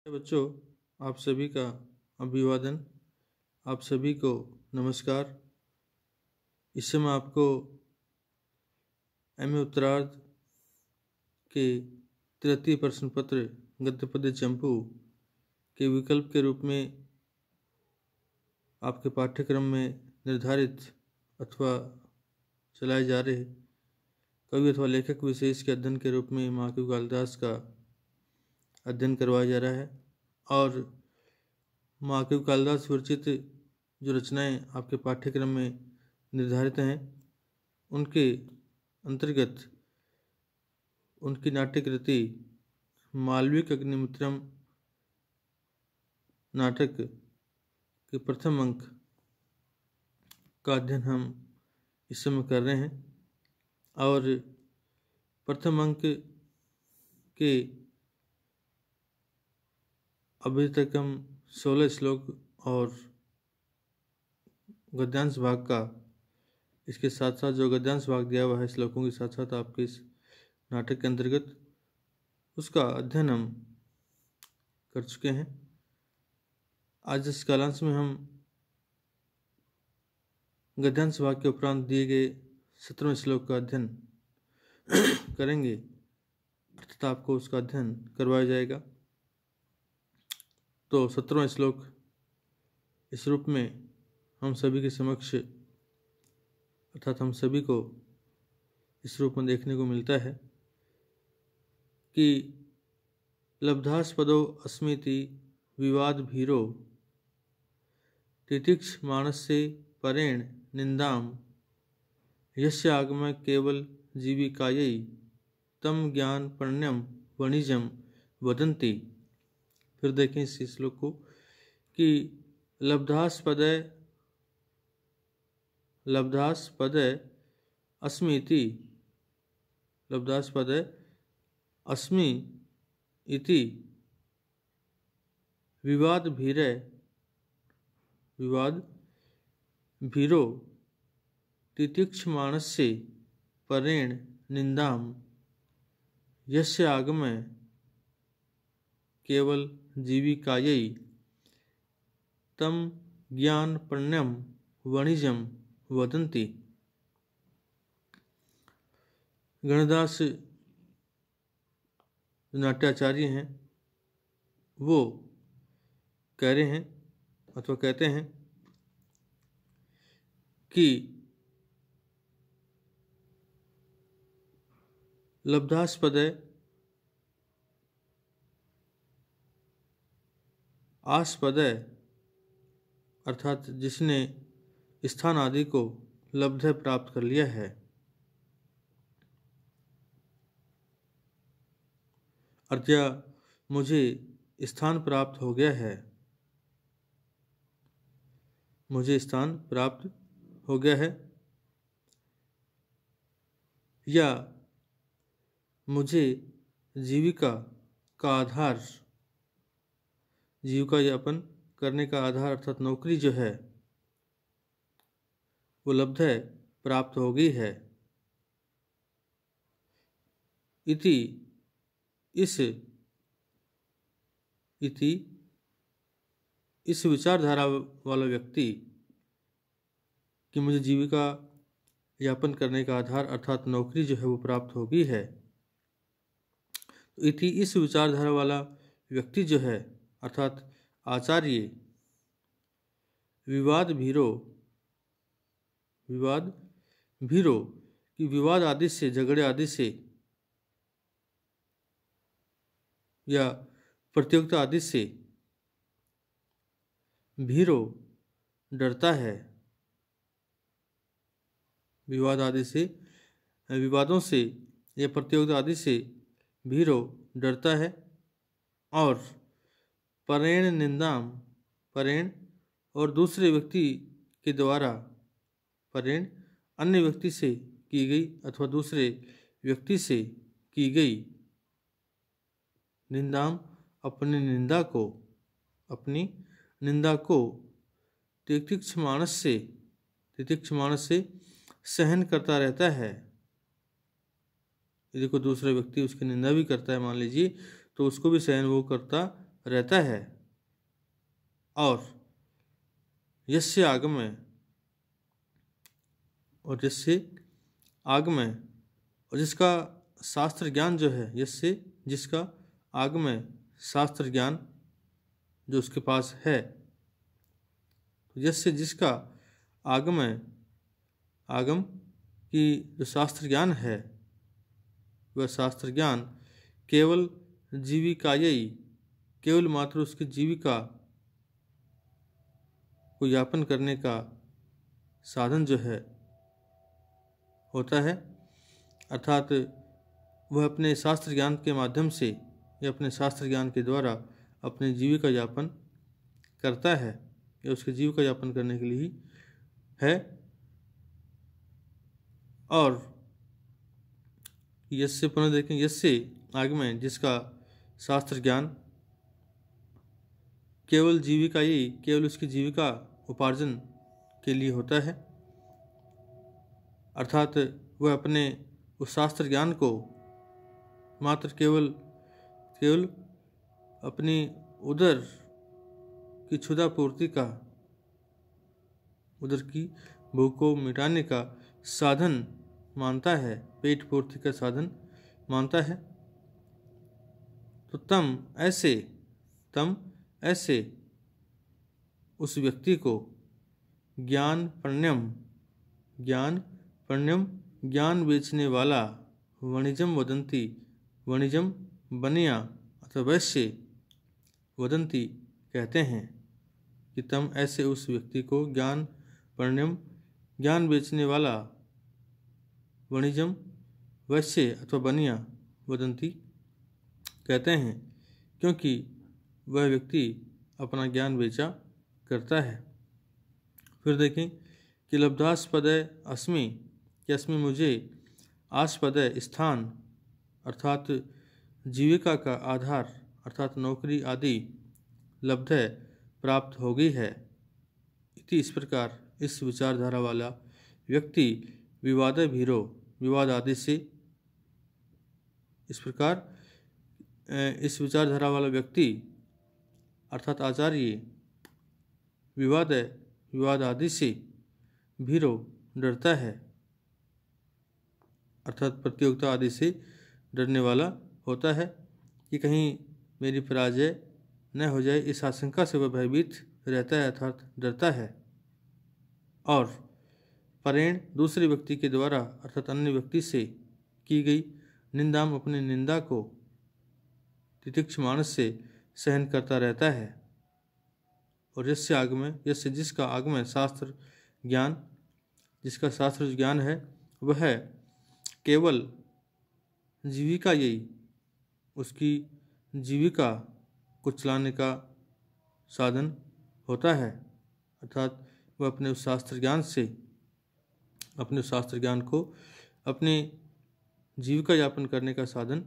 बच्चों, आप सभी का अभिवादन। आप सभी को नमस्कार। इस समय आपको एमए उत्तरार्ध के तृतीय प्रश्न पत्र गद्य पद्य चंपू के विकल्प के रूप में आपके पाठ्यक्रम में निर्धारित अथवा चलाए जा रहे कवि अथवा लेखक विशेष के अध्ययन के रूप में महाकवि कालिदास का अध्ययन करवाया जा रहा है। और महाकवि कालिदास विरचित जो रचनाएं आपके पाठ्यक्रम में निर्धारित हैं, उनके अंतर्गत उनकी नाट्य कृति मालविक अग्निमित्रम नाटक के प्रथम अंक का अध्ययन हम इस समय कर रहे हैं। और प्रथम अंक के अभी तक हम 16 श्लोक और गद्यांश भाग का, इसके साथ साथ जो गद्यांश भाग दिया हुआ है श्लोकों के साथ साथ आपके इस नाटक के अंतर्गत उसका अध्ययन हम कर चुके हैं। आज इस कालांश में हम गद्यांश भाग के उपरांत दिए गए 17वें श्लोक का अध्ययन करेंगे, अर्थात आपको उसका अध्ययन करवाया जाएगा। तो 17वां श्लोक इस रूप में हम सभी के समक्ष, अर्थात हम सभी को इस रूप में देखने को मिलता है कि लब्धास्पदो अस्मीति विवाद भीरो तितिक्ष मानस्य परेण निंदाम यस्य आगम केवल जीविकायै तम ज्ञान पण्यम वणिजम वदन्ति। फिर देखें इस श्लोक को कि लब्धास्पद अस्मीति लब्धास्पद अस्मि इति विवाद भीरो तितिक्षमाणस्य परेण निंदाम यस्य आगम केवल जीविकायै तम ज्ञान पण्यम वणिजम वदन्ति। गणदास नाट्याचार्य हैं, वो कह रहे हैं अथवा कहते हैं कि लब्धास्पद आस्पद अर्थात जिसने स्थान आदि को लब्ध प्राप्त कर लिया है, अर्थात मुझे स्थान प्राप्त हो गया है, मुझे स्थान प्राप्त हो गया है, या मुझे जीविका का आधार, जीविका यापन करने का आधार अर्थात नौकरी जो है वो लब्ध है, प्राप्त हो गई है। इति इस विचारधारा वाला व्यक्ति कि मुझे जीविका यापन करने का आधार अर्थात नौकरी जो है वो प्राप्त हो गई है, इति इस विचारधारा वाला व्यक्ति जो है अर्थात आचार्य विवाद भीरो कि विवाद आदि से, झगड़े आदि से या प्रतियोगिता आदि से भीरो डरता है, विवाद आदि से, विवादों से या प्रतियोगिता आदि से भीरो डरता है। और परेण निंदाम, परेण और दूसरे व्यक्ति के द्वारा, परेण अन्य व्यक्ति से की गई अथवा दूसरे व्यक्ति से की गई निंदाम अपनी निंदा को तितिक्ष मानस से सहन करता रहता है। यदि कोई दूसरा व्यक्ति उसकी निंदा भी करता है मान लीजिए, तो उसको भी सहन वो करता रहता है। और यस्य आगमय और जिसका शास्त्र ज्ञान जो है, यस्य जिसका आगमय शास्त्र ज्ञान जो उसके पास है, यस्य जिसका आगम की जो शास्त्र ज्ञान है, वह शास्त्र ज्ञान केवल जीविकायै, केवल मात्र उसकी जीविका को यापन करने का साधन जो है होता है। अर्थात वह अपने शास्त्र ज्ञान के माध्यम से या अपने शास्त्र ज्ञान के द्वारा अपनी जीविका यापन करता है, या उसके जीविका यापन करने के लिए ही है। और यस्य पुनः देखें, यस्य आगमय जिसका शास्त्र ज्ञान केवल जीविका ही, केवल उसकी जीविका उपार्जन के लिए होता है। अर्थात वह अपने उस शास्त्र ज्ञान को मात्र केवल अपनी उदर की क्षुधा पूर्ति का, उदर की भूख को मिटाने का साधन मानता है, पेट पूर्ति का साधन मानता है। तो तम ऐसे उस व्यक्ति को ज्ञान पण्यम ज्ञान बेचने वाला वणिजम वदंती, वणिजम बनिया अथवा वैश्य वदंती कहते हैं कि तम ऐसे उस व्यक्ति को ज्ञान पण्यम ज्ञान बेचने वाला वणिजम वैश्य अथवा बनिया वदंती कहते हैं, क्योंकि वह व्यक्ति अपना ज्ञान बेचा करता है। फिर देखें कि लब्धास्पदय अस्मि, कि अस्मि मुझे आस्पदय स्थान अर्थात जीविका का आधार अर्थात नौकरी आदि लब्धय प्राप्त हो गई है। इति इस प्रकार इस विचारधारा वाला व्यक्ति विवाद भीरो, विवाद आदि से, इस प्रकार इस विचारधारा वाला व्यक्ति अर्थात आचार्य विवाद आदि से भीरो डरता है, अर्थात प्रतियोगिता आदि से डरने वाला होता है कि कहीं मेरी पराजय न हो जाए, इस आशंका से वह भयभीत रहता है अर्थात डरता है। और परेण दूसरे व्यक्ति के द्वारा अर्थात अन्य व्यक्ति से की गई निंदाम अपनी निंदा को तितिक्ष मानस से सहन करता रहता है। और यस्य आगमय, यस्य जिसका आगमय शास्त्र ज्ञान, जिसका शास्त्र ज्ञान है, वह केवल जीविका यही उसकी जीविका को चलाने का साधन होता है। अर्थात वह अपने उस शास्त्र ज्ञान से, अपने शास्त्र ज्ञान को अपने जीविका यापन करने का साधन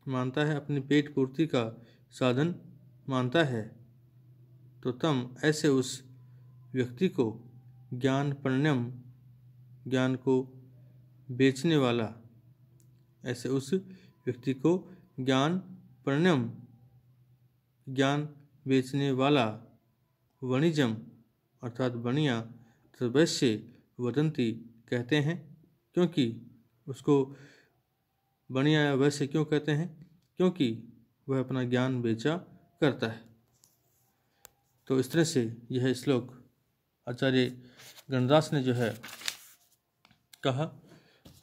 मानता है, अपनी पेट पूर्ति का साधन मानता है। तो तम ऐसे उस व्यक्ति को ज्ञान पण्यम ज्ञान को बेचने वाला, ऐसे उस व्यक्ति को ज्ञान पण्यम ज्ञान बेचने वाला वणिजम अर्थात बनिया वैश्य वदंती कहते हैं। क्योंकि उसको बनिया या वैश्य क्यों कहते हैं? क्योंकि वह अपना ज्ञान बेचा करता है। तो इस तरह से यह श्लोक आचार्य गणदास ने जो है कहा।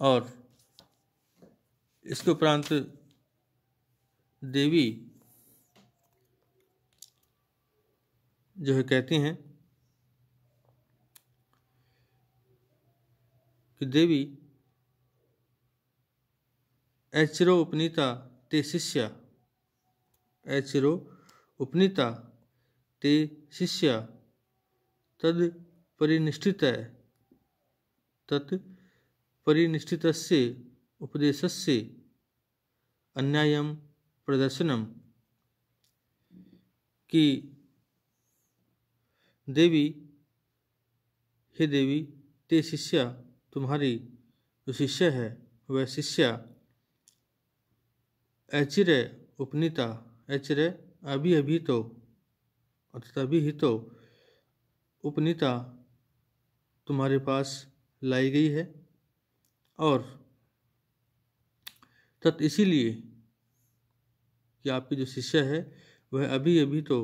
और इसके उपरांत देवी जो है कहती हैं कि देवी ऐचिरो उपनीता ते शिष्या, ऐचिरो उपनीता ते शिष्या तद परिनिष्ठितस्य उपदेशस्य अन्यायम प्रदर्शनम, कि देवी, हे देवी, ते शिष्या तुम्हारी जो शिष्य है वह शिष्या ऐचिर्य उपनीता, ऐचिर्य अभी अभी तो अर्थात अभी ही तो उपनीता तुम्हारे पास लाई गई है, और तत् इसीलिए कि आपकी जो शिष्य है वह अभी अभी तो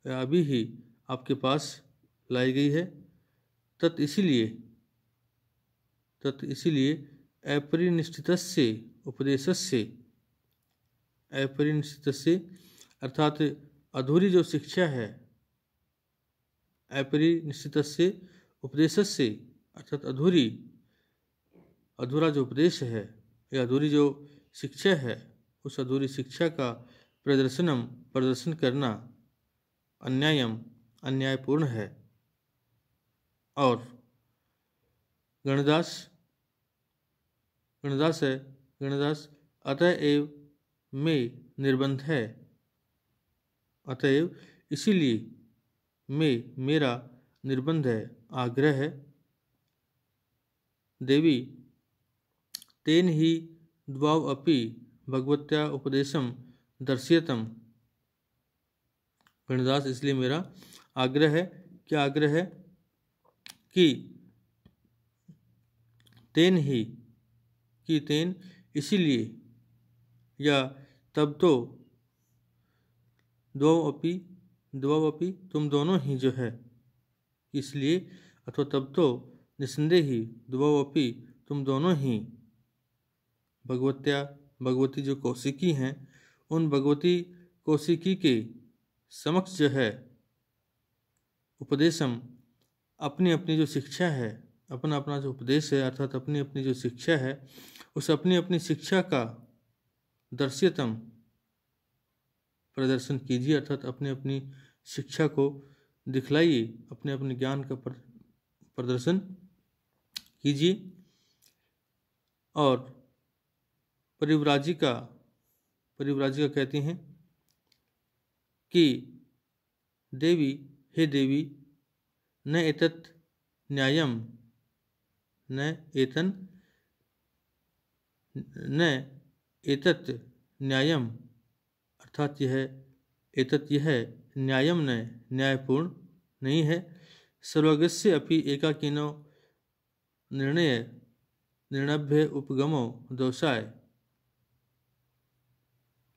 अभी ही आपके पास लाई गई है। तत् इसीलिए अपरिनिष्ठितस्य उपदेशस्य, अपरिनिष्ठितस्य अर्थात अधूरी जो शिक्षा है, अपरिनिष्ठितस्य उपदेशस्य अर्थात अधूरा जो उपदेश है या अधूरी जो शिक्षा है, उस अधूरी शिक्षा का प्रदर्शन करना अन्यायपूर्ण है। और गणदास अतएव में निर्बंध है, अतएव इसीलिए मेरा निर्बंध है, आग्रह है। देवी तेन ही द्वौ अपि भगवत्या उपदेशम दर्शयतम। गणदास इसलिए मेरा आग्रह है, क्या आग्रह है कि तेन इसीलिए या तब तो द्वौ अपि तुम दोनों ही जो है, इसलिए अथवा तब तो निस्संदेह ही द्वौ अपि तुम दोनों ही भगवती जो कौशिकी हैं, उन भगवती कौशिकी के समक्ष जो है उपदेशम अपनी अपनी जो शिक्षा है, अपना अपना जो उपदेश है अर्थात अपनी अपनी जो शिक्षा है, उस अपनी अपनी शिक्षा का दर्शयतम प्रदर्शन कीजिए, अर्थात अपनी अपनी शिक्षा को दिखलाइए, अपने अपने ज्ञान का प्रदर्शन कीजिए। और परिव्राजिका कहती हैं कि देवी, हे देवी, न एतत् न्यायम अर्थात यह न्यायम न न्यायपूर्ण नहीं है। सर्वज्ञस्य अपि एकाकिनो निर्णभ्य उपगमो दोषाय,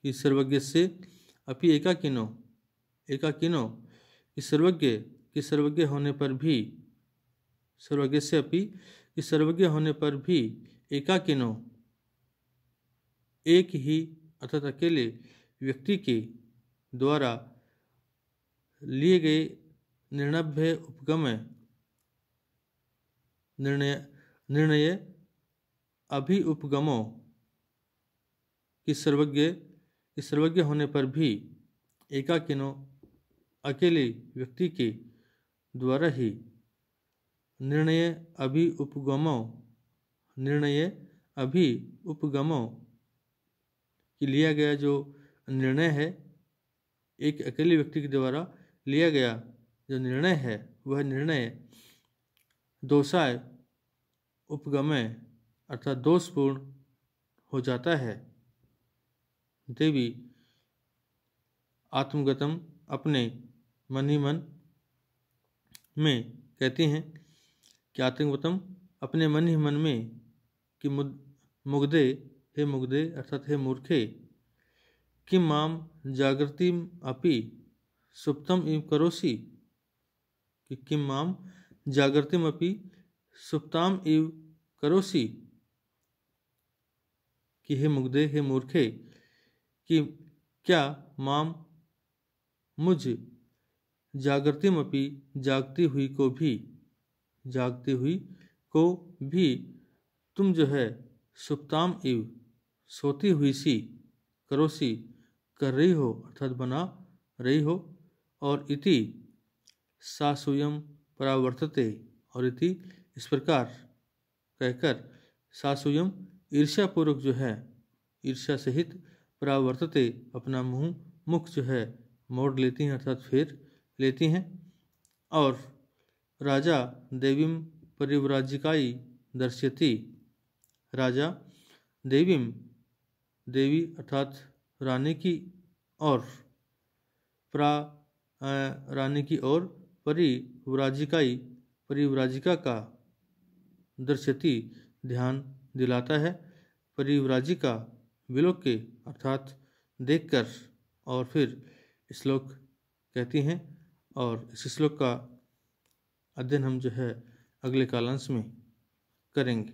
कि सर्वज्ञस्य अपि एकाकिनो कि सर्वज्ञ होने पर भी, सर्वज्ञस्य अपि कि सर्वज्ञ होने पर भी, एकाकिनो एक ही अर्थात अकेले व्यक्ति के द्वारा लिए गए निर्णय उपगम निर्णय अभी उपगमों कि सर्वज्ञ होने पर भी एकाकिनो अकेले व्यक्ति के द्वारा ही निर्णय अभी उपगमों कि लिया गया जो निर्णय है, एक अकेले व्यक्ति के द्वारा लिया गया जो निर्णय है, वह निर्णय दोषाय उपगमय अर्थात दोषपूर्ण हो जाता है। देवी आत्मगतम अपने मन ही मन में कहती हैं कि आत्मगतम अपने मन ही मन में कि मुग्धे, हे मुग्धे अर्थात हे मूर्खे, किम माम जागृतिम अपि सुप्तम इव करोसि, कि किम माम जागृतिम अपि सुप्ताम इव करोसि, कि हे मुग्धे, हे मूर्खे, कि क्या माम मुझ जागृतिम अपि जागती हुई को भी तुम जो है सुप्ताम इव सोती हुई सी करोसी कर रही हो अर्थात बना रही हो। और इति सासूयम परावर्तते, और इति इस प्रकार कहकर सासूयम ईर्ष्यापूर्वक जो है ईर्ष्या सहित परावर्तते अपना मुख जो है मोड़ लेती हैं अर्थात फेर लेती हैं। और राजा देवीम परिव्राजिकाई दर्शयति, राजा देवी अर्थात रानी की और रानी की ओर परिव्राजिका का दर्शती ध्यान दिलाता है। परिव्राजिका विलोक्य अर्थात देखकर, और फिर श्लोक कहती हैं, और इस श्लोक का अध्ययन हम जो है अगले कालांश में करेंगे।